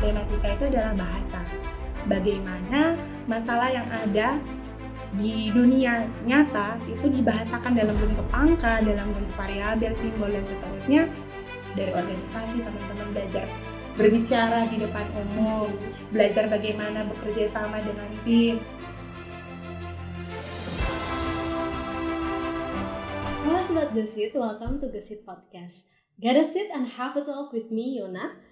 matematika itu adalah bahasa. Bagaimana masalah yang ada di dunia nyata itu dibahasakan dalam bentuk angka, dalam bentuk variabel, simbol, dan seterusnya. Dari organisasi, teman-teman belajar berbicara di depan umum, belajar bagaimana bekerja sama dengan tim. Halo Sobat Gesit, welcome to Gesit Podcast. Get a seat and have a talk with me, Yona.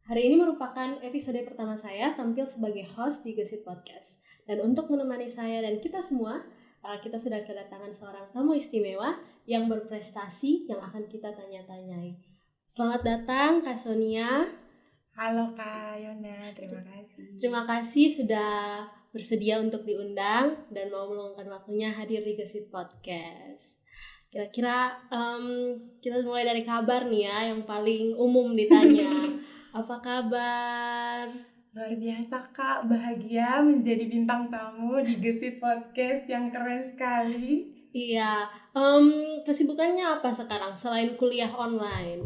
Hari ini merupakan episode pertama saya tampil sebagai host di Gesit Podcast. Dan untuk menemani saya dan kita semua, kita sudah kedatangan seorang tamu istimewa yang berprestasi yang akan kita tanya-tanyai. Selamat datang Kak Sonia. Halo Kak Yona, terima kasih. Terima kasih sudah bersedia untuk diundang dan mau meluangkan waktunya hadir di Gesit Podcast. Kira-kira kita mulai dari kabar nih ya, yang paling umum ditanya. Apa kabar? Luar biasa Kak, bahagia menjadi bintang tamu di Gesit Podcast yang keren sekali. Iya, kesibukannya apa sekarang selain kuliah online?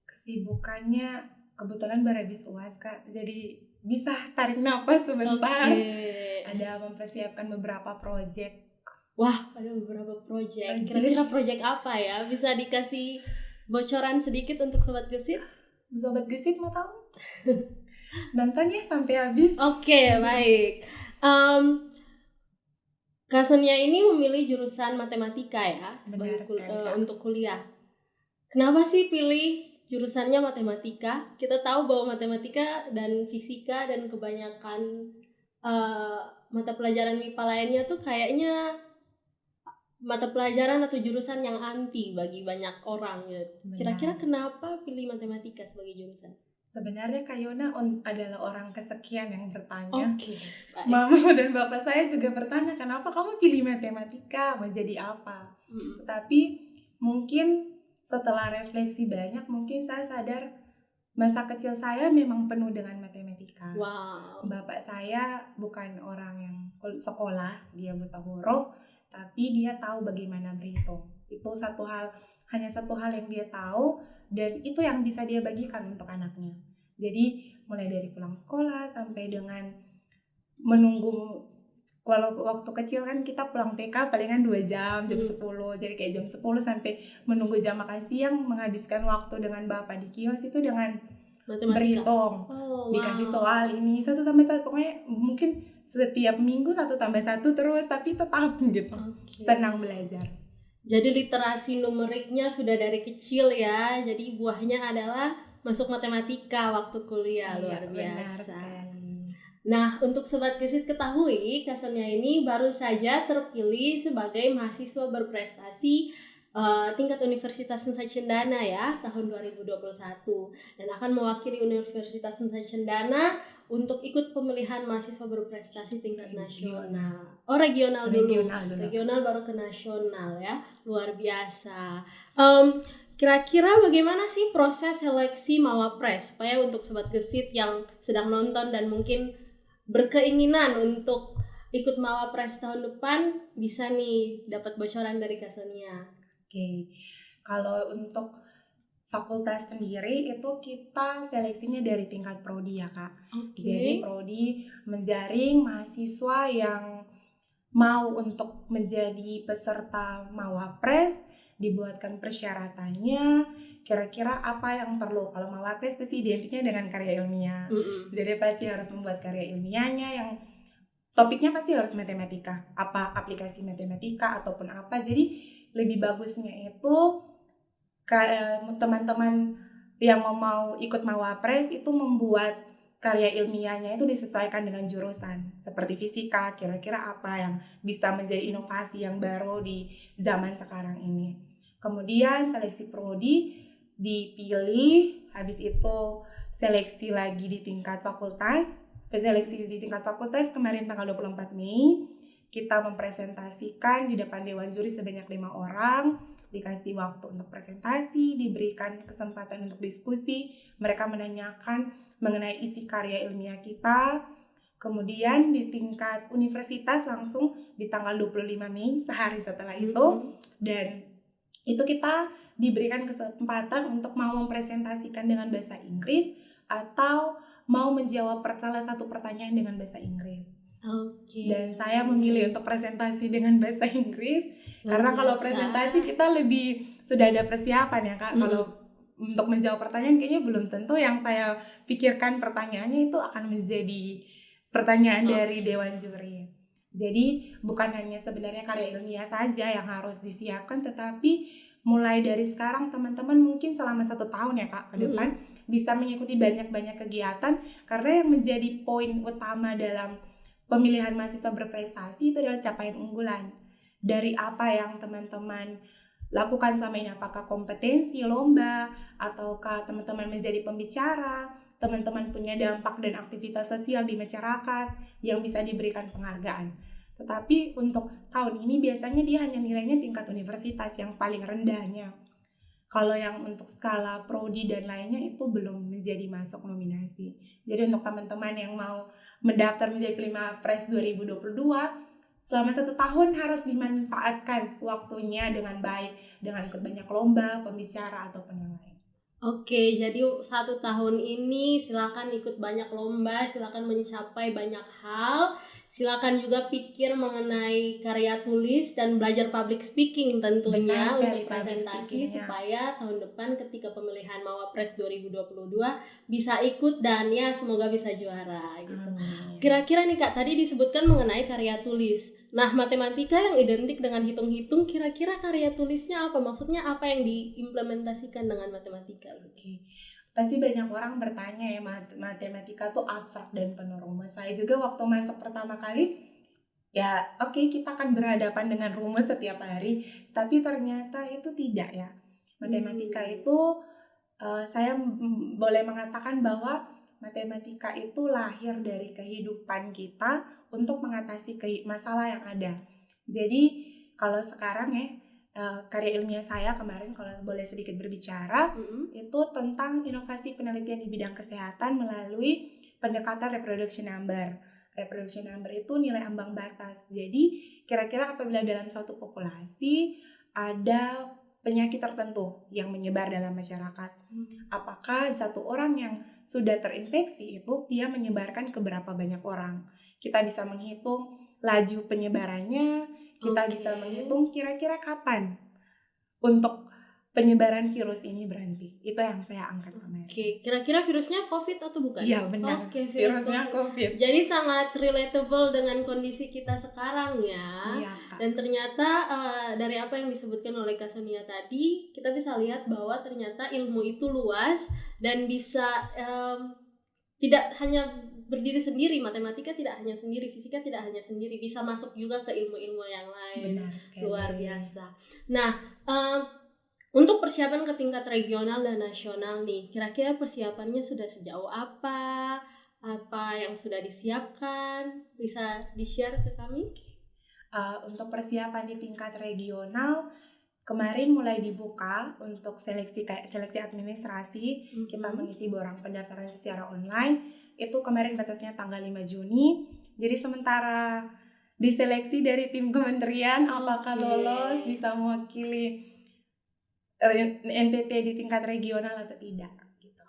Kesibukannya kebetulan baru habis UAS Kak, jadi bisa tarik napas sebentar. Okay. Ada mempersiapkan beberapa proyek. Wah, ada beberapa proyek. Kira-kira proyek apa ya? Bisa dikasih bocoran sedikit untuk Sobat Gesit? Sobat Gesit mau tahu? Nonton ya sampai habis. Oke, baik. Kak Sonia ini memilih jurusan matematika ya. Benar sekali, untuk kuliah. Kenapa sih pilih jurusannya matematika? Kita tahu bahwa matematika dan fisika dan kebanyakan mata pelajaran MIPA lainnya tuh kayaknya mata pelajaran atau jurusan yang anti bagi banyak orang ya. Kira-kira kenapa pilih matematika sebagai jurusan? Sebenarnya Kak Yona adalah orang kesekian yang bertanya. Oke. Mama dan bapak saya juga bertanya, kenapa kamu pilih matematika, mau jadi apa? Tetapi mungkin setelah refleksi banyak, mungkin saya sadar masa kecil saya memang penuh dengan matematika. Wow. Bapak saya bukan orang yang sekolah, dia buta huruf, tapi dia tahu bagaimana berhitung. Itu hanya satu hal yang dia tahu, dan itu yang bisa dia bagikan untuk anaknya. Jadi mulai dari pulang sekolah sampai dengan menunggu, kalau waktu kecil kan kita pulang TK palingan 2 jam, jam 10. Jadi kayak jam 10 sampai menunggu jam makan siang, menghabiskan waktu dengan bapak di kios itu dengan matematika. Berhitung. Dikasih soal ini 1 tambah 1, pokoknya mungkin setiap minggu 1 tambah 1 terus, tapi tetap gitu. Okay. Senang belajar. Jadi literasi numeriknya sudah dari kecil ya. Jadi buahnya adalah masuk matematika waktu kuliah. Luar biasa. Nah, untuk Sobat Gesit ketahui, Kak Sonia ini baru saja terpilih sebagai mahasiswa berprestasi tingkat Universitas Nusa Cendana ya, tahun 2021. Dan akan mewakili Universitas Nusa Cendana untuk ikut pemilihan mahasiswa berprestasi tingkat nasional. Oh, regional dulu. Regional baru ke nasional ya. Luar biasa. Kira-kira bagaimana sih proses seleksi Mawapres supaya untuk Sobat Gesit yang sedang nonton dan mungkin berkeinginan untuk ikut Mawapres tahun depan bisa nih dapat bocoran dari Kak Sonia. Oke. Kalau untuk fakultas sendiri itu kita seleksinya dari tingkat prodi ya Kak. Jadi prodi menjaring mahasiswa yang mau untuk menjadi peserta Mawapres, dibuatkan persyaratannya, kira-kira apa yang perlu. Kalau Mawapres pasti identiknya dengan karya ilmiah. Jadi pasti harus membuat karya ilmiahnya yang topiknya pasti harus matematika, apa aplikasi matematika ataupun apa. Jadi lebih bagusnya itu teman-teman yang mau ikut Mawapres itu membuat karya ilmiahnya itu disesuaikan dengan jurusan. Seperti fisika, kira-kira apa yang bisa menjadi inovasi yang baru di zaman sekarang ini. Kemudian seleksi prodi dipilih, habis itu seleksi lagi di tingkat fakultas. Seleksi di tingkat fakultas kemarin tanggal 24 Mei, kita mempresentasikan di depan Dewan Juri sebanyak 5 orang. Dikasih waktu untuk presentasi, diberikan kesempatan untuk diskusi, mereka menanyakan mengenai isi karya ilmiah kita. Kemudian di tingkat universitas langsung di tanggal 25 Mei, sehari setelah itu, dan itu kita diberikan kesempatan untuk mau mempresentasikan dengan bahasa Inggris atau mau menjawab salah satu pertanyaan dengan bahasa Inggris. Dan saya memilih untuk presentasi dengan bahasa Inggris karena kalau presentasi kita lebih sudah ada persiapan ya Kak. Kalau untuk menjawab pertanyaan kayaknya belum tentu yang saya pikirkan pertanyaannya itu akan menjadi pertanyaan dari dewan juri. Jadi bukan hanya sebenarnya karya ilmiah saja yang harus disiapkan, tetapi mulai dari sekarang teman-teman mungkin selama 1 tahun ya Kak ke depan bisa mengikuti banyak-banyak kegiatan, karena yang menjadi poin utama dalam pemilihan mahasiswa berprestasi itu adalah capaian unggulan. Dari apa yang teman-teman lakukan selama ini, apakah kompetensi, lomba, ataukah teman-teman menjadi pembicara, teman-teman punya dampak dan aktivitas sosial di masyarakat yang bisa diberikan penghargaan. Tetapi untuk tahun ini biasanya dia hanya nilainya tingkat universitas yang paling rendahnya. Kalau yang untuk skala prodi dan lainnya itu belum menjadi masuk nominasi. Jadi untuk teman-teman yang mau mendaftar menjadi Kelima Pres 2022, selama 1 tahun harus dimanfaatkan waktunya dengan baik, dengan ikut banyak lomba, pembicara, ataupun yang lain. Oke, jadi 1 tahun ini silakan ikut banyak lomba, silakan mencapai banyak hal, silakan juga pikir mengenai karya tulis dan belajar public speaking tentunya untuk presentasi supaya tahun depan ketika pemilihan Mawapres 2022 bisa ikut dan ya semoga bisa juara gitu. Kira-kira nih Kak, tadi disebutkan mengenai karya tulis. Nah, matematika yang identik dengan hitung-hitung, kira-kira karya tulisnya apa? Maksudnya apa yang diimplementasikan dengan matematika? Oke. Pasti banyak orang bertanya ya, matematika tuh abstrak dan penuh rumus. Saya juga waktu masuk pertama kali, ya oke, kita akan berhadapan dengan rumus setiap hari, tapi ternyata itu tidak ya. Matematika itu, saya boleh mengatakan bahwa matematika itu lahir dari kehidupan kita untuk mengatasi masalah yang ada. Jadi kalau sekarang ya, karya ilmiah saya kemarin kalau boleh sedikit berbicara, itu tentang inovasi penelitian di bidang kesehatan melalui pendekatan reproduction number. Reproduction number itu nilai ambang batas. Jadi kira-kira apabila dalam suatu populasi ada penyakit tertentu yang menyebar dalam masyarakat, apakah satu orang yang sudah terinfeksi itu dia menyebarkan ke berapa banyak orang. Kita bisa menghitung laju penyebarannya, kita bisa menghitung kira-kira kapan untuk penyebaran virus ini berhenti. Itu yang saya angkat kemarin. Oke, kira-kira virusnya COVID atau bukan? Iya benar. Oke, virusnya COVID. Jadi sangat relatable dengan kondisi kita sekarang ya. Iya, Kak. Dan ternyata dari apa yang disebutkan oleh Kak Sonia tadi, kita bisa lihat bahwa ternyata ilmu itu luas dan bisa tidak hanya berdiri sendiri, matematika tidak hanya sendiri, fisika tidak hanya sendiri, bisa masuk juga ke ilmu-ilmu yang lain. Benar sekali. Luar biasa. Nah, untuk persiapan ke tingkat regional dan nasional nih, kira-kira persiapannya sudah sejauh apa? Apa yang sudah disiapkan? Bisa di-share ke kami? Untuk persiapan di tingkat regional, kemarin mulai dibuka untuk seleksi administrasi. Kita mengisi borang pendaftaran secara online. Itu kemarin batasnya tanggal 5 Juni. Jadi sementara diseleksi dari tim kementerian apakah lolos bisa mewakili NTT di tingkat regional atau tidak.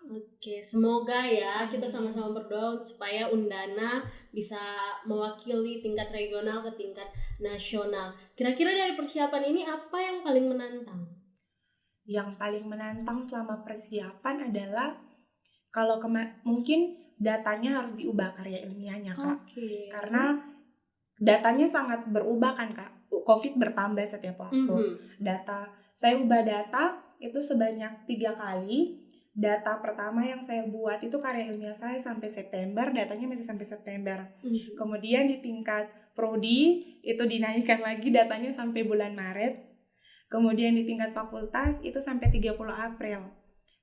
Oke, semoga ya kita sama-sama berdoa supaya Undana bisa mewakili tingkat regional ke tingkat nasional. Kira-kira dari persiapan ini apa yang paling menantang? Yang paling menantang selama persiapan adalah kalau mungkin datanya harus diubah karya ilmiahnya Kak. Karena datanya sangat berubah kan Kak. COVID bertambah setiap waktu. Saya ubah data itu sebanyak 3 kali. Data pertama yang saya buat itu karya ilmiah saya sampai September, datanya masih sampai September. Kemudian di tingkat prodi itu dinaikkan lagi datanya sampai bulan Maret. Kemudian di tingkat fakultas itu sampai 30 April.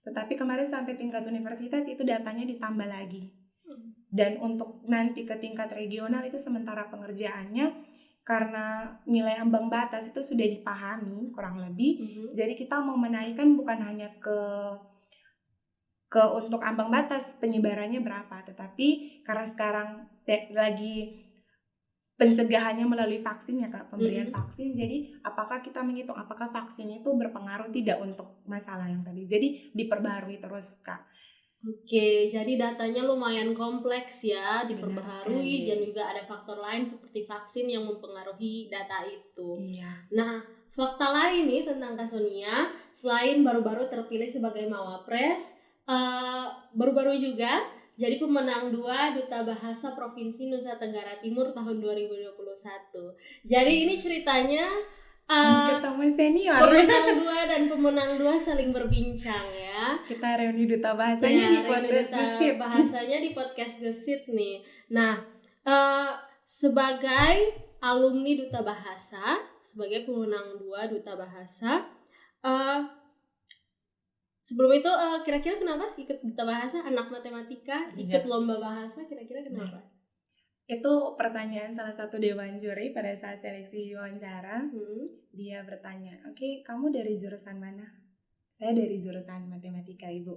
Tetapi kemarin sampai tingkat universitas itu datanya ditambah lagi. Dan untuk nanti ke tingkat regional itu sementara pengerjaannya karena nilai ambang batas itu sudah dipahami kurang lebih. Jadi kita mau menaikkan bukan hanya ke untuk ambang batas penyebarannya berapa, tetapi karena sekarang lagi pencegahannya melalui vaksin ya Kak, pemberian vaksin. Jadi apakah kita menghitung apakah vaksin itu berpengaruh tidak untuk masalah yang tadi. Jadi diperbarui terus Kak. Oke, jadi datanya lumayan kompleks ya, diperbaharui dan juga ada faktor lain seperti vaksin yang mempengaruhi data itu. Iya. Nah, fakta lain nih tentang Kak Sonia, selain baru-baru terpilih sebagai Mawapres, baru-baru juga jadi pemenang 2 Duta Bahasa Provinsi Nusa Tenggara Timur tahun 2021. Jadi ini ceritanya ketemu senior. Pemenang 2 dan pemenang 2 saling berbincang ya. Kita reuni Duta Bahasanya di podcast Gesit. Bahasanya di podcast Gesit nih. Nah, sebagai alumni Duta Bahasa, sebagai pemenang 2 Duta Bahasa, sebelum itu kira-kira kenapa ikut Duta Bahasa, anak matematika, ikut lomba bahasa, kira-kira kenapa? Itu pertanyaan salah satu dewan juri pada saat seleksi wawancara. Dia bertanya, oke, kamu dari jurusan mana? Saya dari jurusan matematika, Ibu.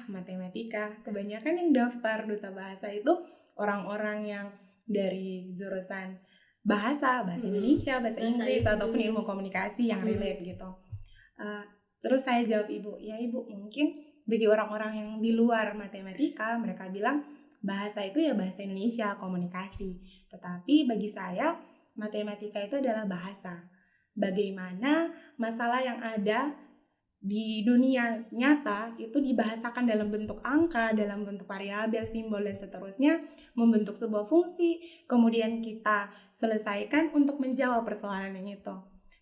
Matematika? Kebanyakan yang daftar Duta Bahasa itu orang-orang yang dari jurusan bahasa Indonesia, bahasa Inggris, ataupun ilmu komunikasi yang relate gitu. Terus saya jawab Ibu, ya Ibu, mungkin bagi orang-orang yang di luar matematika, mereka bilang bahasa itu ya bahasa Indonesia, komunikasi. Tetapi bagi saya, matematika itu adalah bahasa. Bagaimana masalah yang ada di dunia nyata itu dibahasakan dalam bentuk angka, dalam bentuk variabel, simbol, dan seterusnya, membentuk sebuah fungsi, kemudian kita selesaikan untuk menjawab persoalan yang itu.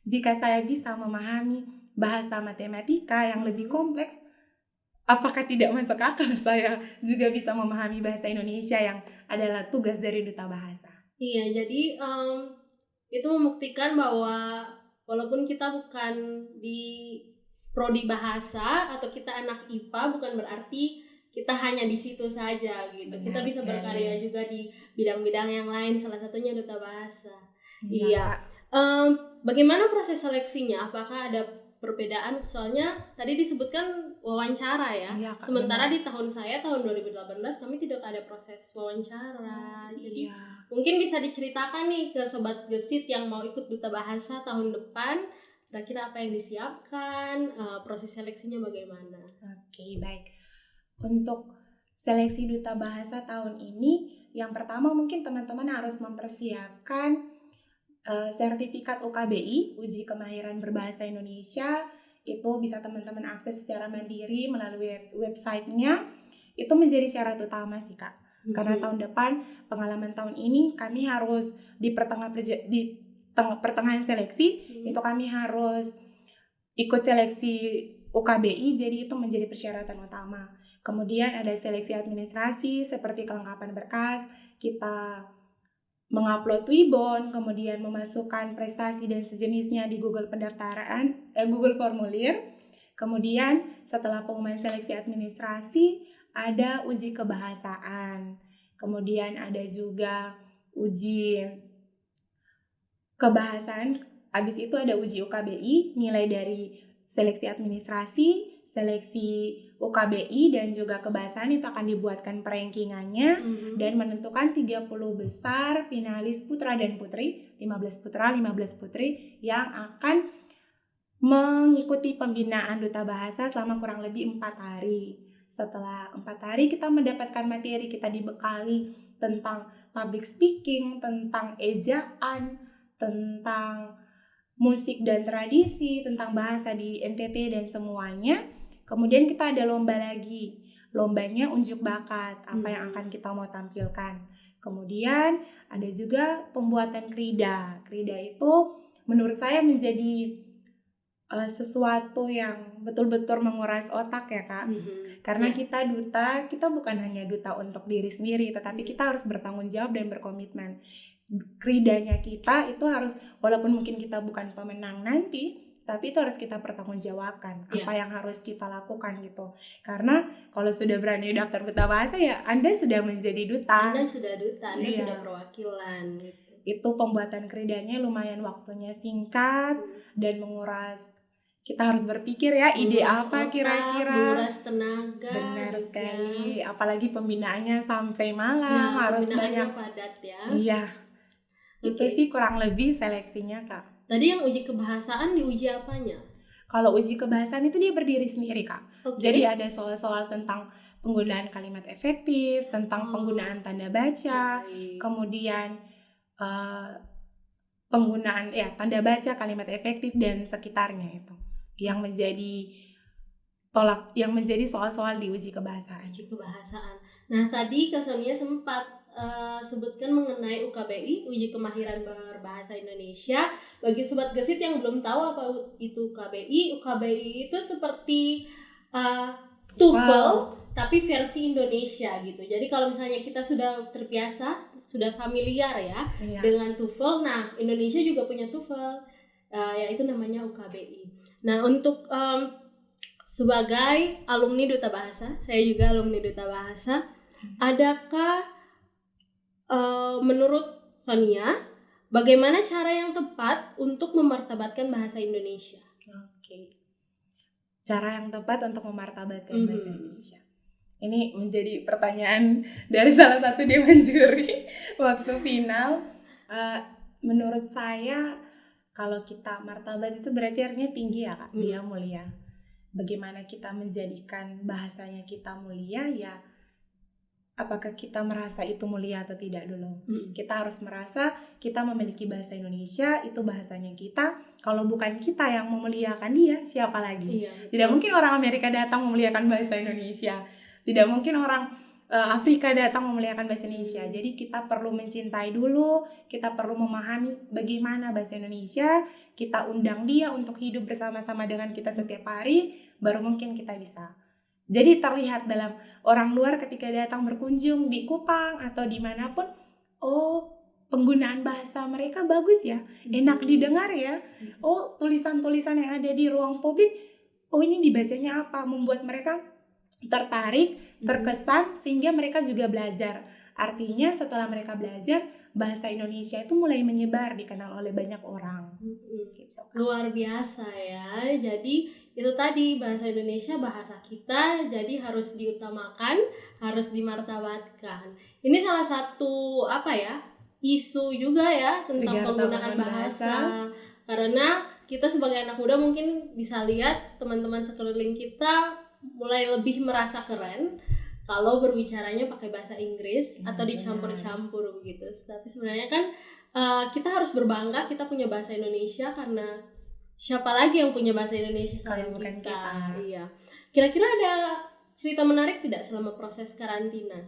Jika saya bisa memahami bahasa matematika yang lebih kompleks, apakah tidak masuk akal saya juga bisa memahami bahasa Indonesia yang adalah tugas dari Duta Bahasa? Iya, jadi itu membuktikan bahwa walaupun kita bukan di prodi bahasa atau kita anak IPA, bukan berarti kita hanya di situ saja gitu. Benar, kita bisa berkarya juga di bidang-bidang yang lain, salah satunya Duta Bahasa. Iya. Bagaimana proses seleksinya? Apakah ada perbedaan? Soalnya tadi disebutkan wawancara ya. Sementara di tahun saya tahun 2018 kami tidak ada proses wawancara. Jadi mungkin bisa diceritakan nih ke sobat Gesit yang mau ikut Duta Bahasa tahun depan, kira-kira apa yang disiapkan, proses seleksinya bagaimana? Oke, baik. Untuk seleksi Duta Bahasa tahun ini, yang pertama mungkin teman-teman harus mempersiapkan sertifikat UKBI, Uji Kemahiran Berbahasa Indonesia. Itu bisa teman-teman akses secara mandiri melalui websitenya. Itu menjadi syarat utama sih Kak. Karena tahun depan, pengalaman tahun ini kami harus di pertengahan seleksi, itu kami harus ikut seleksi UKBI, jadi itu menjadi persyaratan utama. Kemudian ada seleksi administrasi seperti kelengkapan berkas, kita mengupload Wibon, kemudian memasukkan prestasi dan sejenisnya di Google Google Formulir. Kemudian setelah pengumuman seleksi administrasi, ada uji kebahasaan. Kemudian ada juga uji kebahasaan. Habis itu ada uji UKBI, nilai dari seleksi administrasi, seleksi UKBI dan juga kebahasaan itu akan dibuatkan perankingannya dan menentukan 30 besar finalis putra dan putri, 15 putra, 15 putri yang akan mengikuti pembinaan Duta Bahasa selama kurang lebih 4 hari. Setelah 4 hari kita mendapatkan materi, kita dibekali tentang public speaking, tentang ejaan, tentang musik dan tradisi, tentang bahasa di NTT dan semuanya. Kemudian kita ada lomba lagi. Lombanya unjuk bakat, apa yang akan kita mau tampilkan. Kemudian ada juga pembuatan krida. Krida itu menurut saya menjadi sesuatu yang betul-betul menguras otak ya Kak. Karena kita duta, kita bukan hanya duta untuk diri sendiri, tetapi kita harus bertanggung jawab dan berkomitmen. Kridanya kita itu harus, walaupun mungkin kita bukan pemenang nanti, tapi itu harus kita pertanggungjawabkan apa yang harus kita lakukan gitu. Karena kalau sudah berani daftar Duta Bahasa ya Anda sudah menjadi duta. Anda sudah duta, Anda sudah perwakilan gitu. Itu pembuatan kridanya lumayan waktunya singkat dan menguras. Kita harus berpikir ya ide apa kira-kira. Menguras tenaga. Benar sekali. Apalagi pembinaannya sampai malam, harus banyak padat ya. Iya. Itu sih kurang lebih seleksinya, Kak. Tadi yang uji kebahasaan diuji apanya? Kalau uji kebahasaan itu dia berdiri sendiri, Kak. Jadi ada soal-soal tentang penggunaan kalimat efektif, tentang penggunaan tanda baca, kemudian penggunaan tanda baca, kalimat efektif dan sekitarnya itu yang menjadi soal-soal di uji kebahasaan. Nah, tadi Kak Sonia sempat sebutkan mengenai UKBI, uji kemahiran berbahasa Indonesia. Bagi sobat gesit yang belum tahu apa itu UKBI itu seperti TOEFL tapi versi Indonesia gitu. Jadi kalau misalnya kita sudah terbiasa, sudah familiar ya dengan TOEFL, nah Indonesia juga punya TOEFL, yaitu namanya UKBI. Nah, untuk sebagai alumni Duta Bahasa, saya juga alumni Duta Bahasa, adakah menurut Sonia bagaimana cara yang tepat untuk memartabatkan bahasa Indonesia? Cara yang tepat untuk memartabatkan bahasa Indonesia. Ini menjadi pertanyaan dari salah satu dewan juri waktu final. Menurut saya kalau kita martabat itu berarti artinya tinggi ya, Kak. Dia mulia. Bagaimana kita menjadikan bahasanya kita mulia, ya apakah kita merasa itu mulia atau tidak dulu. Kita harus merasa kita memiliki bahasa Indonesia, itu bahasanya kita. Kalau bukan kita yang memuliakan dia, siapa lagi? Tidak mungkin orang Amerika datang memuliakan bahasa Indonesia. Tidak mungkin orang Afrika datang memuliakan bahasa Indonesia. Jadi kita perlu mencintai dulu, kita perlu memahami bagaimana bahasa Indonesia, kita undang dia untuk hidup bersama-sama dengan kita setiap hari, baru mungkin kita bisa. Jadi terlihat dalam orang luar ketika datang berkunjung di Kupang atau dimanapun, penggunaan bahasa mereka bagus ya, enak didengar ya. Tulisan-tulisan yang ada di ruang publik, ini dibacanya apa, membuat mereka tertarik, terkesan, sehingga mereka juga belajar. Artinya setelah mereka belajar, bahasa Indonesia itu mulai menyebar, dikenal oleh banyak orang. Gitu. Luar biasa ya. Jadi itu tadi, bahasa Indonesia bahasa kita, jadi harus diutamakan, harus dimartabatkan. Ini salah satu isu juga ya tentang penggunaan bahasa. Karena kita sebagai anak muda mungkin bisa lihat teman-teman sekeliling kita mulai lebih merasa keren kalau berbicaranya pakai bahasa Inggris atau dicampur-campur begitu. Tapi sebenarnya kan kita harus berbangga kita punya bahasa Indonesia, karena siapa lagi yang punya bahasa Indonesia selain kita? Iya. Kira-kira ada cerita menarik tidak selama proses karantina?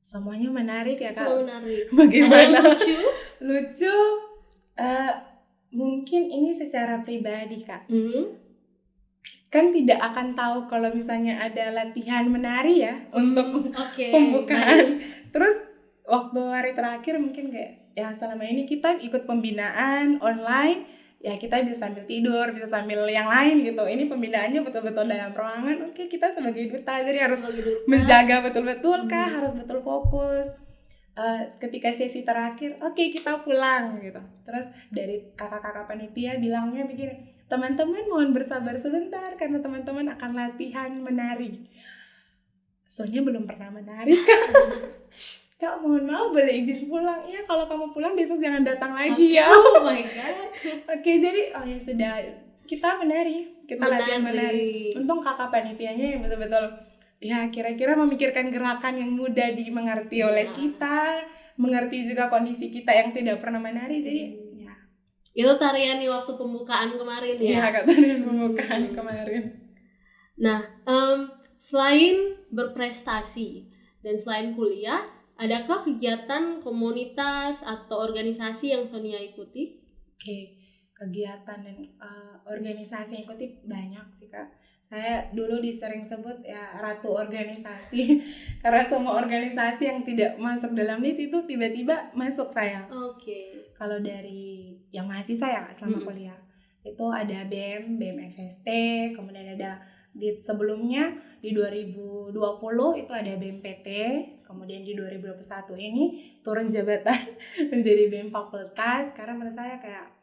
Semuanya menarik ya, Kak. Semua menarik. Bagaimana? Ada yang lucu? Lucu, mungkin ini secara pribadi, Kak. Kan tidak akan tahu kalau misalnya ada latihan menari ya untuk pembukaan. Terus waktu hari terakhir mungkin kayak selama ini kita ikut pembinaan online, ya kita bisa sambil tidur, bisa sambil yang lain gitu. Ini pembinaannya betul-betul dalam ruangan. Kita sebagai duta jadi harus menjaga betul-betul Kak, harus betul fokus. Ketika sesi terakhir, kita pulang gitu. Terus dari kakak-kakak panitia bilangnya begini, teman-teman mohon bersabar sebentar karena teman-teman akan latihan menari. Soalnya belum pernah menari, Kak, mohon maaf boleh izin pulang. Ya kalau kamu pulang besok jangan datang lagi ya. Oh my god. Jadi ya sudah, kita menari, kita latihan menari. Untung kakak panitianya yang betul-betul ya kira-kira memikirkan gerakan yang mudah dimengerti oleh kita, mengerti juga kondisi kita yang tidak pernah menari. Jadi ya. Itu tarian di waktu pembukaan kemarin ya? Iya, Kak, tarian pembukaan kemarin. Nah, selain berprestasi dan selain kuliah, adakah kegiatan komunitas atau organisasi yang Sonia ikuti? Kegiatan dan organisasi yang ikuti banyak sih, Kak. Saya dulu disering sebut ya ratu organisasi karena semua organisasi yang tidak masuk dalam list itu tiba-tiba masuk saya. Kalau dari yang mahasiswa ya selama kuliah itu ada BEM FST, kemudian ada di sebelumnya di 2020 itu ada BMPT, kemudian di 2021 ini turun jabatan menjadi BEM fakultas. Karena menurut saya kayak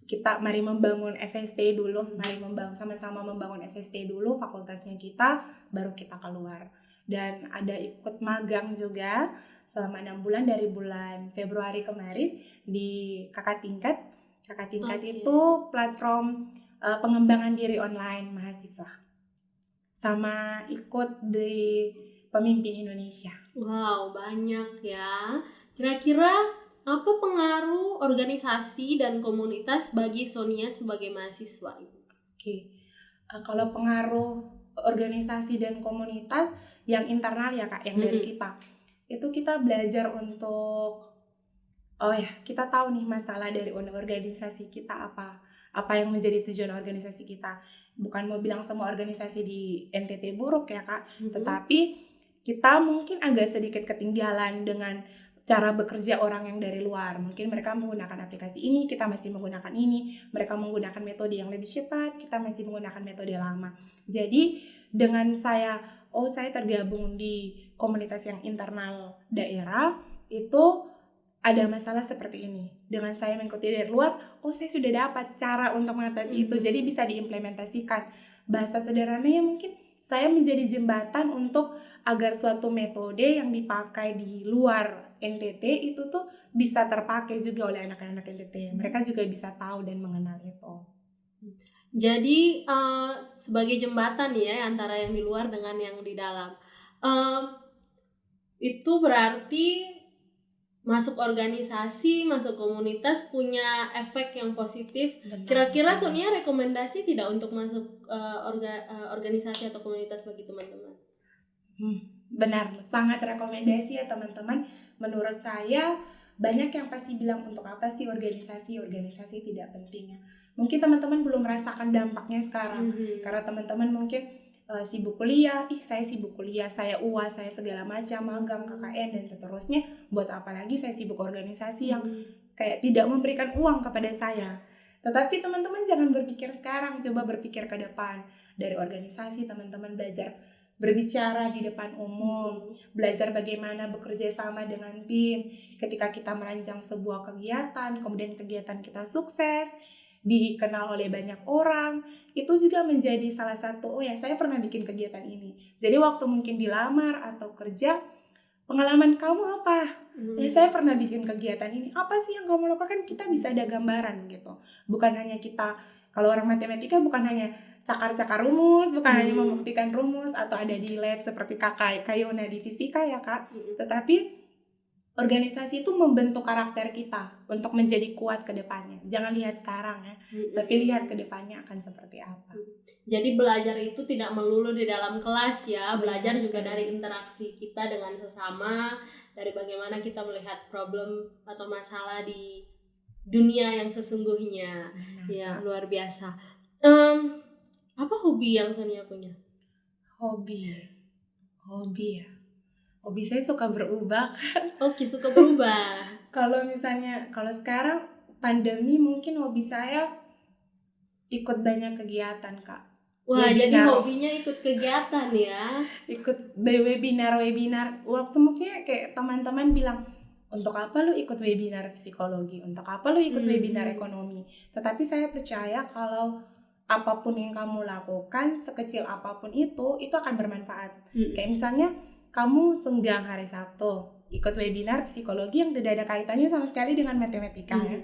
kita mari membangun FST dulu, mari sama-sama membangun FST dulu fakultasnya kita, baru kita keluar. Dan ada ikut magang juga selama 6 bulan dari bulan Februari kemarin di Kakak Tingkat. Kakak Tingkat itu platform pengembangan diri online mahasiswa. Sama ikut di Pemimpin Indonesia. Wow, banyak ya. Kira-kira apa pengaruh organisasi dan komunitas bagi Sonia sebagai mahasiswa? Oke. Kalau pengaruh organisasi dan komunitas yang internal ya Kak, yang dari kita. Itu kita belajar untuk kita tahu nih masalah dari organisasi kita apa yang menjadi tujuan organisasi kita. Bukan mau bilang semua organisasi di NTT buruk ya Kak, tetapi kita mungkin agak sedikit ketinggalan dengan cara bekerja orang yang dari luar. Mungkin mereka menggunakan aplikasi ini, kita masih menggunakan ini. Mereka menggunakan metode yang lebih cepat, kita masih menggunakan metode lama. Jadi dengan saya tergabung di komunitas yang internal daerah, itu ada masalah seperti ini. Dengan saya mengikuti dari luar, saya sudah dapat cara untuk mengatasi itu. Jadi bisa diimplementasikan. Bahasa sederhananya mungkin saya menjadi jembatan untuk agar suatu metode yang dipakai di luar NTT itu tuh bisa terpakai juga oleh anak-anak NTT. Mereka juga bisa tahu dan mengenal itu. Jadi sebagai jembatan ya antara yang di luar dengan yang di dalam. Itu berarti masuk organisasi, masuk komunitas punya efek yang positif. Kira-kira Sonia rekomendasi tidak untuk masuk organisasi atau komunitas bagi teman-teman? Benar, sangat rekomendasi ya teman-teman. Menurut saya banyak yang pasti bilang untuk apa sih organisasi tidak penting ya. Mungkin teman-teman belum merasakan dampaknya sekarang karena teman-teman mungkin sibuk kuliah, saya sibuk kuliah, saya UAS, saya segala macam, magang, KKN dan seterusnya. Buat apa lagi saya sibuk organisasi yang kayak tidak memberikan uang kepada saya. Tetapi teman-teman jangan berpikir sekarang, coba berpikir ke depan. Dari organisasi teman-teman belajar berbicara di depan umum, belajar bagaimana bekerja sama dengan tim. Ketika kita merancang sebuah kegiatan, kemudian kegiatan kita sukses, dikenal oleh banyak orang, itu juga menjadi salah satu, saya pernah bikin kegiatan ini. Jadi waktu mungkin dilamar atau kerja, pengalaman kamu apa? Saya pernah bikin kegiatan ini. Apa sih yang kamu lakukan? Kita bisa ada gambaran gitu. Bukan hanya kita, kalau orang matematika bukan hanya cakar-cakar rumus, bukan hanya membuktikan rumus atau ada di lab seperti Kakak Kayona di fisika ya Kak. Tetapi organisasi itu membentuk karakter kita untuk menjadi kuat ke depannya. Jangan lihat sekarang ya, tapi lihat ke depannya akan seperti apa. Jadi belajar itu tidak melulu di dalam kelas ya, belajar juga dari interaksi kita dengan sesama, dari bagaimana kita melihat problem atau masalah di dunia yang sesungguhnya. Ya, luar biasa. Apa hobi yang Sonia punya? Hobi ya. Hobi saya suka berubah. Oke, suka berubah. Kalau sekarang pandemi mungkin hobi saya ikut banyak kegiatan Kak. Wah, webinar. Jadi hobinya ikut kegiatan ya? Ikut webinar. Waktu mungkin kayak teman-teman bilang, untuk apa lu ikut webinar psikologi? Untuk apa lu ikut webinar ekonomi? Tetapi saya percaya kalau apapun yang kamu lakukan, sekecil apapun itu akan bermanfaat. Kayak misalnya kamu senggang hari Sabtu ikut webinar psikologi yang tidak ada kaitannya sama sekali dengan matematika ya.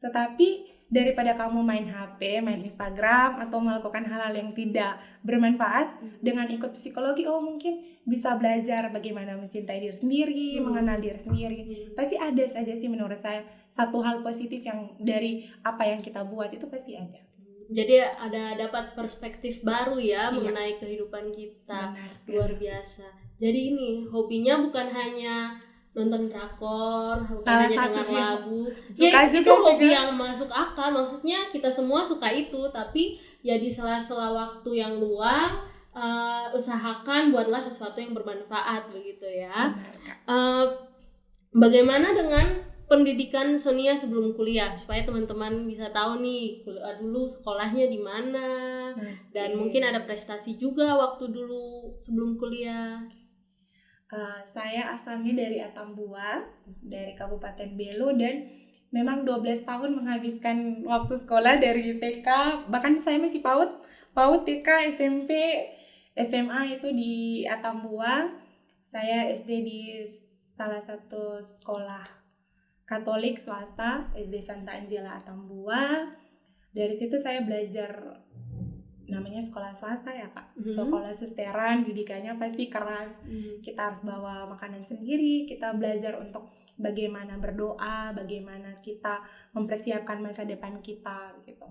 Tetapi daripada kamu main HP, main Instagram atau melakukan hal-hal yang tidak bermanfaat, dengan ikut psikologi mungkin bisa belajar bagaimana mencintai diri sendiri, mengenal diri sendiri. Pasti ada saja sih menurut saya satu hal positif yang dari apa yang kita buat itu pasti ada. Jadi ada dapat perspektif baru ya mengenai kehidupan kita. Benar, luar biasa. Jadi ini hobinya bukan hanya nonton drakor, bukan hanya dengar lagu. Ya itu hobi yang masuk akal. Maksudnya kita semua suka itu, tapi ya di sela-sela waktu yang luang usahakan buatlah sesuatu yang bermanfaat begitu ya. Bagaimana dengan pendidikan Sonia sebelum kuliah supaya teman-teman bisa tahu nih dulu sekolahnya di mana dan mungkin ada prestasi juga waktu dulu sebelum kuliah. Saya asalnya dari Atambua, dari Kabupaten Belu, dan memang 12 tahun menghabiskan waktu sekolah dari TK, bahkan saya masih PAUD, TK, SMP, SMA itu di Atambua. Saya SD di salah satu sekolah Katolik swasta, SD Santa Angela Atambua. Dari situ saya belajar, namanya sekolah swasta ya Kak, sekolah susteran, didikannya pasti keras. Kita harus bawa makanan sendiri, kita belajar untuk bagaimana berdoa, bagaimana kita mempersiapkan masa depan kita gitu.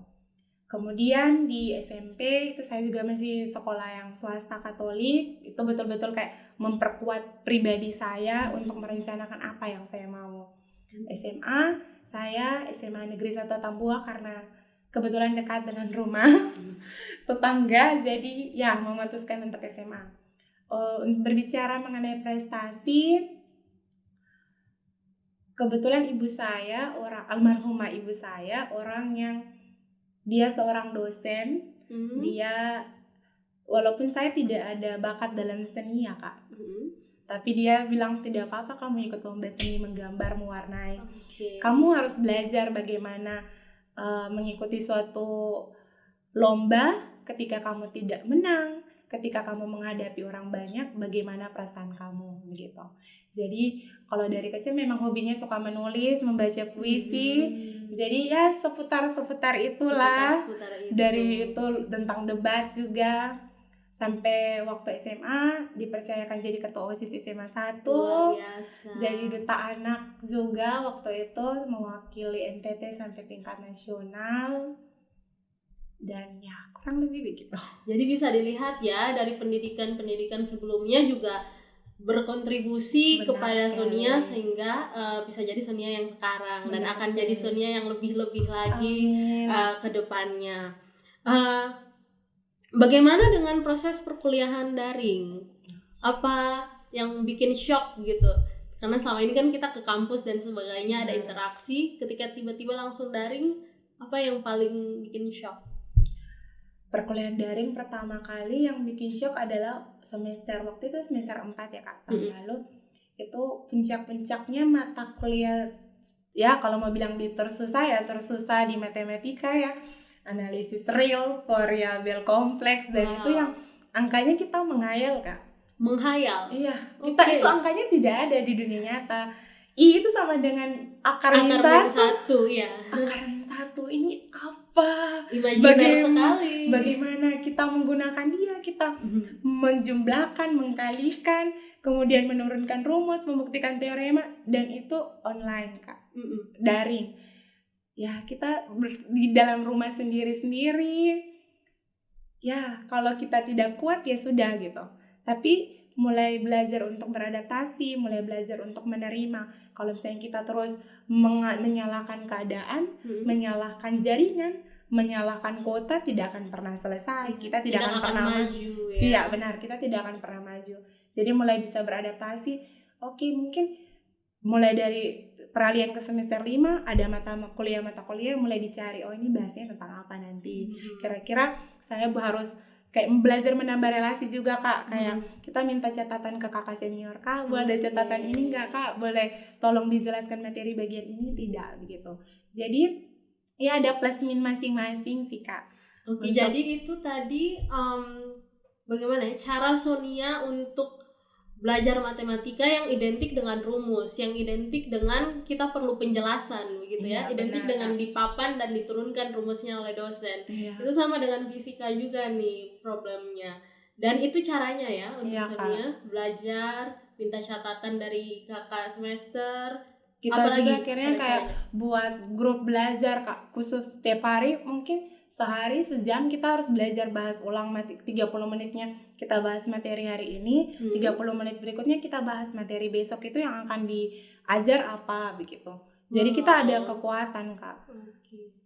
Kemudian di SMP itu saya juga masih sekolah yang swasta Katolik, itu betul-betul kayak memperkuat pribadi saya untuk merencanakan apa yang saya mau. SMA, saya SMA Negeri 1 Tambua karena kebetulan dekat dengan rumah tetangga, jadi ya memutuskan untuk SMA. Berbicara mengenai prestasi, kebetulan ibu saya, almarhumah ibu saya, orang yang dia seorang dosen. Dia, walaupun saya tidak ada bakat dalam seni ya Kak, tapi dia bilang tidak apa-apa kamu ikut lomba seni menggambar, mewarnai. Kamu harus belajar bagaimana mengikuti suatu lomba ketika kamu tidak menang, ketika kamu menghadapi orang banyak, bagaimana perasaan kamu begitu. Jadi kalau dari kecil memang hobinya suka menulis, membaca puisi. Jadi ya seputar itulah. Seputar itu. Dari itu tentang debat juga. Sampai waktu SMA dipercayakan jadi ketua OSIS SMA 1. Luar biasa. Jadi duta anak juga waktu itu, mewakili NTT sampai tingkat nasional. Dan ya kurang lebih begitu. Jadi bisa dilihat ya, dari pendidikan sebelumnya juga berkontribusi kepada Sonia sehingga bisa jadi Sonia yang sekarang. Dan akan jadi Sonia yang lebih lagi ke depannya. Bagaimana dengan proses perkuliahan daring? Apa yang bikin shock gitu? Karena selama ini kan kita ke kampus dan sebagainya, ada interaksi, ketika tiba-tiba langsung daring, apa yang paling bikin shock? Perkuliahan daring pertama kali yang bikin shock adalah semester, waktu itu semester 4 ya Kak, tahun lalu. Itu puncak-puncaknya mata kuliah, ya kalau mau bilang di tersusah di matematika ya, analisis real, variabel kompleks, dan itu yang angkanya kita menghayal Kak. Menghayal? Iya, kita itu angkanya tidak ada di dunia nyata. I itu sama dengan akar min satu. Ya. Akar min satu ini apa? Imajiner sekali. Bagaimana kita menggunakan dia? Kita menjumlahkan, mengkalikan, kemudian menurunkan rumus, membuktikan teorema, dan itu online Kak, daring. Ya kita di dalam rumah sendiri-sendiri. Ya kalau kita tidak kuat ya sudah gitu. Tapi mulai belajar untuk beradaptasi, mulai belajar untuk menerima. Kalau misalnya kita terus menyalahkan keadaan, menyalahkan jaringan, menyalahkan kuota, tidak akan pernah selesai. Kita tidak akan pernah maju. Iya benar, kita tidak akan pernah maju. Jadi mulai bisa beradaptasi. Oke, mungkin mulai dari peralihan ke semester 5 ada mata kuliah mulai dicari. Oh ini bahasnya tentang apa nanti? Kira-kira saya harus kayak belajar menambah relasi juga Kak, kayak kita minta catatan ke kakak senior, Kak boleh ada catatan ini nggak Kak, boleh tolong dijelaskan materi bagian ini, tidak begitu. Jadi ya ada plus min masing-masing sih Kak. Oke, jadi itu tadi bagaimana ya cara Sonia untuk belajar matematika yang identik dengan rumus, yang identik dengan kita perlu penjelasan begitu ya, identik benar, dengan dipapan dan diturunkan rumusnya oleh dosen. Itu sama dengan fisika juga nih problemnya. Dan itu caranya ya untuk Sonia belajar, minta catatan dari kakak semester. Kita apalagi juga akhirnya kayak buat grup belajar Kak, khusus setiap hari mungkin sehari sejam kita harus belajar bahas ulang 30 menitnya kita bahas materi hari ini, 30 menit berikutnya kita bahas materi besok, itu yang akan diajar apa begitu. Jadi kita ada kekuatan Kak.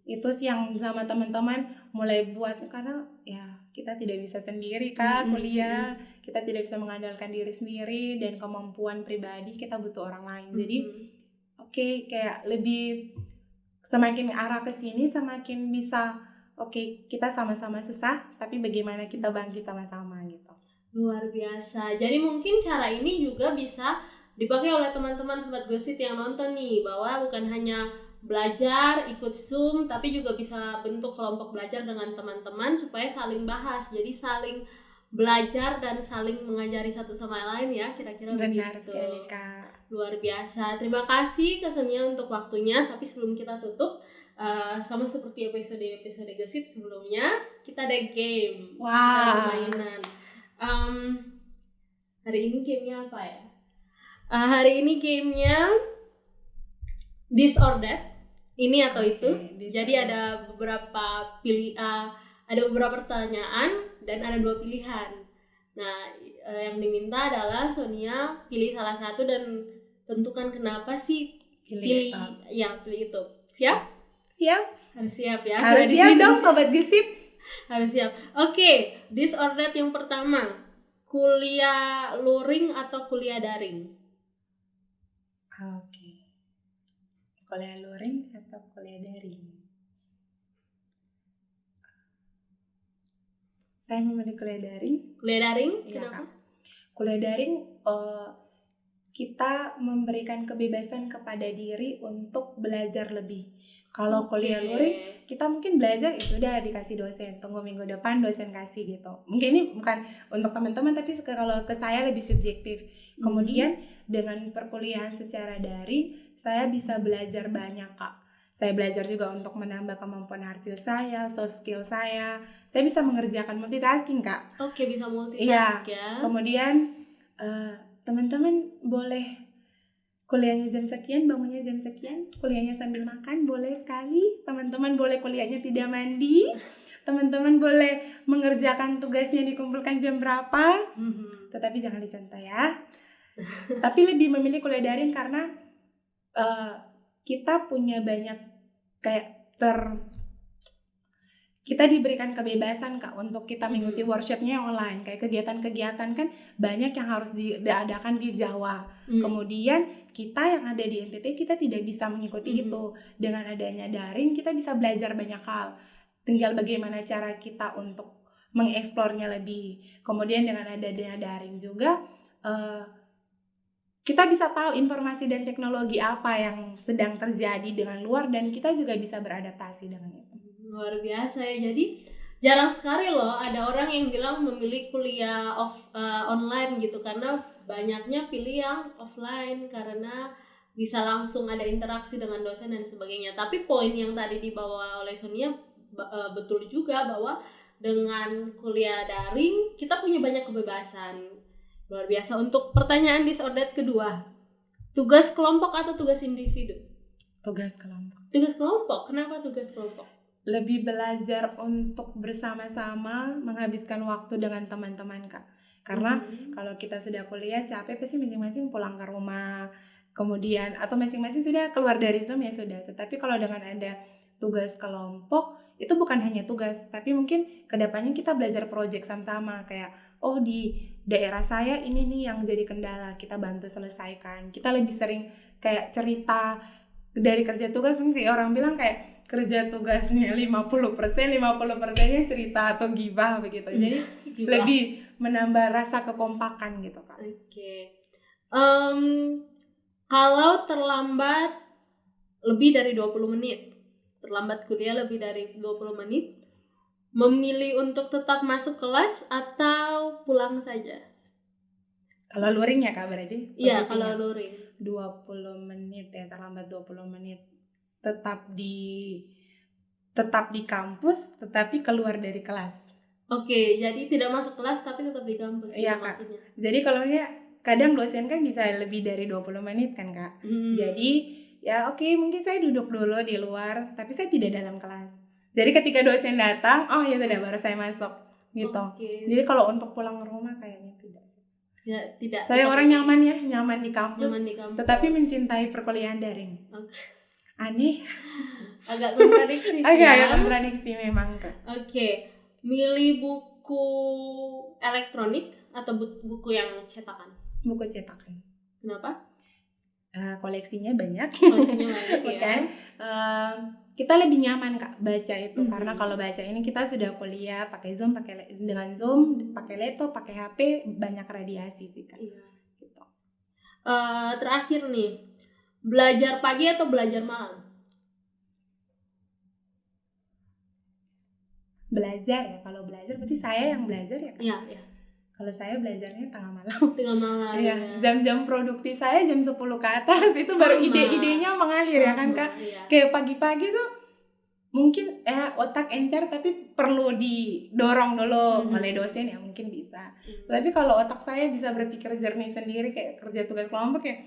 Itu sih yang sama teman-teman mulai buat, karena ya kita tidak bisa sendiri Kak kuliah, kita tidak bisa mengandalkan diri sendiri dan kemampuan pribadi, kita butuh orang lain. Jadi kayak lebih semakin arah ke sini semakin bisa kita sama-sama susah, tapi bagaimana kita bangkit sama-sama gitu. Luar biasa. Jadi mungkin cara ini juga bisa dipakai oleh teman-teman Sobat Gosip yang nonton nih, bahwa bukan hanya belajar ikut Zoom, tapi juga bisa bentuk kelompok belajar dengan teman-teman supaya saling bahas. Jadi saling belajar dan saling mengajari satu sama lain ya, kira-kira Benar begitu. sekali, Kak. Luar biasa. Terima kasih Kak Sonia untuk waktunya. Tapi sebelum kita tutup, sama seperti episode Gesit sebelumnya, kita ada game. Kita ada permainan. Hari ini gamenya apa ya? Hari ini gamenya This or That. Ini atau itu. Jadi ada beberapa ada beberapa pertanyaan dan ada 2 pilihan. Nah, yang diminta adalah Sonia pilih salah satu dan tentukan kenapa sih pilih itu. Siap? Siap? Harus siap ya. Harus siap dong Sobat Gesip. Harus siap. Oke, This or That yang pertama. Kuliah luring atau kuliah daring? Oke. Kuliah luring atau kuliah daring? Saya memilih kuliah daring. Kuliah daring? Iya, Kenapa? Kak. Kuliah daring kita memberikan kebebasan kepada diri untuk belajar lebih. Kalau kuliah luring, kita mungkin belajar sudah dikasih dosen, tunggu minggu depan dosen kasih gitu. Mungkin ini bukan untuk teman-teman, tapi kalau ke saya lebih subjektif. Kemudian dengan perkuliahan secara daring, saya bisa belajar banyak, Kak. Saya belajar juga untuk menambah kemampuan hasil saya, soft skill saya. Saya bisa mengerjakan multitasking, Kak. Oke, bisa multitask ya. Kemudian teman-teman boleh kuliahnya jam sekian, bangunnya jam sekian, kuliahnya sambil makan, boleh sekali. Teman-teman boleh kuliahnya tidak mandi. Teman-teman boleh mengerjakan tugasnya dikumpulkan jam berapa. Tetapi jangan dicontoh ya. Tapi lebih memilih kuliah daring karena kita punya banyak kita diberikan kebebasan, Kak, untuk kita mengikuti workshopnya online. Kayak kegiatan-kegiatan kan banyak yang harus diadakan di Jawa. Kemudian kita yang ada di NTT kita tidak bisa mengikuti itu. Dengan adanya daring kita bisa belajar banyak hal. Tinggal bagaimana cara kita untuk mengeksplornya lebih. Kemudian dengan adanya daring juga kita bisa tahu informasi dan teknologi apa yang sedang terjadi dengan luar dan kita juga bisa beradaptasi dengan itu. Luar biasa ya. Jadi jarang sekali loh ada orang yang bilang memilih kuliah online gitu, karena banyaknya pilih yang offline karena bisa langsung ada interaksi dengan dosen dan sebagainya. Tapi poin yang tadi dibawa oleh Sonia betul juga, bahwa dengan kuliah daring kita punya banyak kebebasan. Luar biasa. Untuk pertanyaan This or That kedua, tugas kelompok atau tugas individu? Tugas kelompok. Tugas kelompok. Kenapa tugas kelompok? Lebih belajar untuk bersama-sama menghabiskan waktu dengan teman-teman, Kak. Karena kalau kita sudah kuliah capek pasti masing-masing pulang ke rumah. Kemudian atau masing-masing sudah keluar dari Zoom ya sudah. Tetapi kalau dengan ada tugas kelompok itu bukan hanya tugas, tapi mungkin kedepannya kita belajar project sama-sama. Kayak di daerah saya ini nih yang jadi kendala, kita bantu selesaikan. Kita lebih sering kayak cerita dari kerja tugas, mungkin kayak orang bilang kayak kerja tugasnya 50%nya cerita atau gibah begitu. Jadi lebih menambah rasa kekompakan gitu, Kak. Oke. Kalau terlambat lebih dari 20 menit, terlambat kuliah lebih dari 20 menit, memilih untuk tetap masuk kelas atau pulang saja? Kalau luring ya, Kak, berarti? Iya, kalau luring 20 menit ya, terlambat 20 menit. Tetap di kampus tetapi keluar dari kelas. Oke, jadi tidak masuk kelas tapi tetap di kampus. Iya, Kak. Maksudnya. Jadi kalau kadang dosen kan bisa lebih dari 20 menit kan, Kak. Jadi ya mungkin saya duduk dulu di luar tapi saya tidak dalam kelas. Jadi ketika dosen datang, ya sudah baru saya masuk gitu. Jadi kalau untuk pulang ke rumah kayaknya tidak. Ya, tidak. Saya orang nyaman di kampus. Tetapi mencintai perkuliahan daring. Aneh. Agak kontradiksi. Agak kontradiksi memang, Kak. Oke. Milih buku elektronik atau buku yang cetakan? Buku cetakan. Kenapa? Koleksinya banyak. Ya. Kan? Kita lebih nyaman, Kak, baca itu karena kalau baca ini kita sudah kuliah pakai Zoom, dengan Zoom, pakai laptop, pakai HP, banyak radiasi sih, Kak. Iya. Gitu. Terakhir nih, belajar pagi atau belajar malam? Belajar ya, kalau belajar berarti saya yang belajar ya, Kak? Iya. Kalau saya belajarnya tengah malam. Tengah malam Iya, ya. jam-jam produktif saya jam 10 ke atas itu baru Sama. ide-idenya mengalir ya kan Kak. Iya. Kayak pagi-pagi tuh mungkin otak encer tapi perlu didorong dulu oleh dosen ya mungkin bisa. Tapi kalau otak saya bisa berpikir jernih sendiri kayak kerja tugas kelompok ya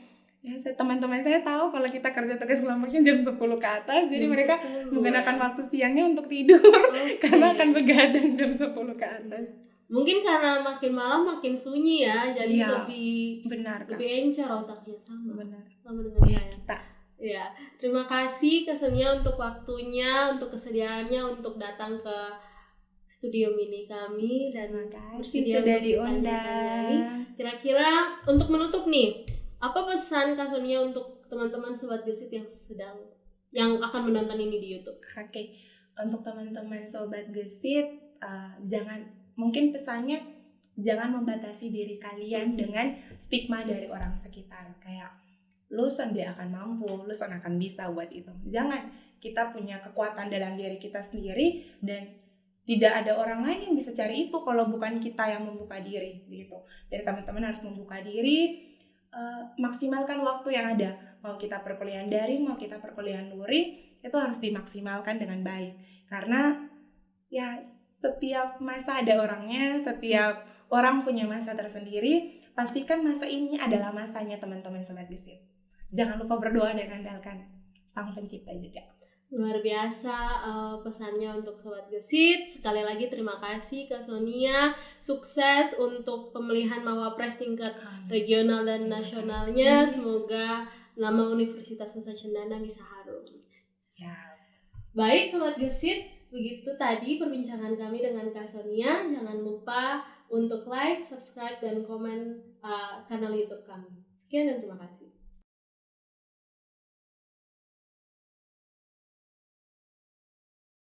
teman-teman saya tahu kalau kita kerja tugas kelompoknya jam 10 ke atas, jadi mereka menggunakan waktu siangnya untuk tidur karena akan begadang jam 10 ke atas. Mungkin karena makin malam makin sunyi ya, jadi lebih encer otaknya. Sama dengan saya. Kita. Ya, terima kasih Kak Sonia untuk waktunya, untuk kesediaannya untuk datang ke studio mini kami dan bersedia untuk ditanya-tanyai. Kira-kira untuk menutup nih, apa pesan Kak Sonia untuk teman-teman Sobat Gesit yang akan menonton ini di YouTube? Oke, untuk teman-teman Sobat Gesit, mungkin pesannya jangan membatasi diri kalian dengan stigma dari orang sekitar. Kayak lu sendiri akan mampu, lu akan bisa buat itu. Jangan, kita punya kekuatan dalam diri kita sendiri dan tidak ada orang lain yang bisa cari itu kalau bukan kita yang membuka diri gitu. Jadi teman-teman harus membuka diri, maksimalkan waktu yang ada. Mau kita perkuliahan daring, mau kita perkuliahan luring, itu harus dimaksimalkan dengan baik. Karena ya setiap masa ada orangnya, setiap orang punya masa tersendiri. Pastikan masa ini adalah masanya teman-teman Sobat Gesit. Jangan lupa berdoa dan andalkan Sang Pencipta juga. Luar biasa pesannya untuk Sobat Gesit. Sekali lagi terima kasih Kak Sonia. Sukses untuk pemilihan Mawapres tingkat regional dan nasionalnya. Semoga nama Universitas Nusa Cendana bisa harum. Ya. Baik Sobat Gesit, begitu tadi perbincangan kami dengan Kak Sonia. Jangan lupa untuk like, subscribe, dan komen kanal YouTube kami. Sekian dan terima kasih.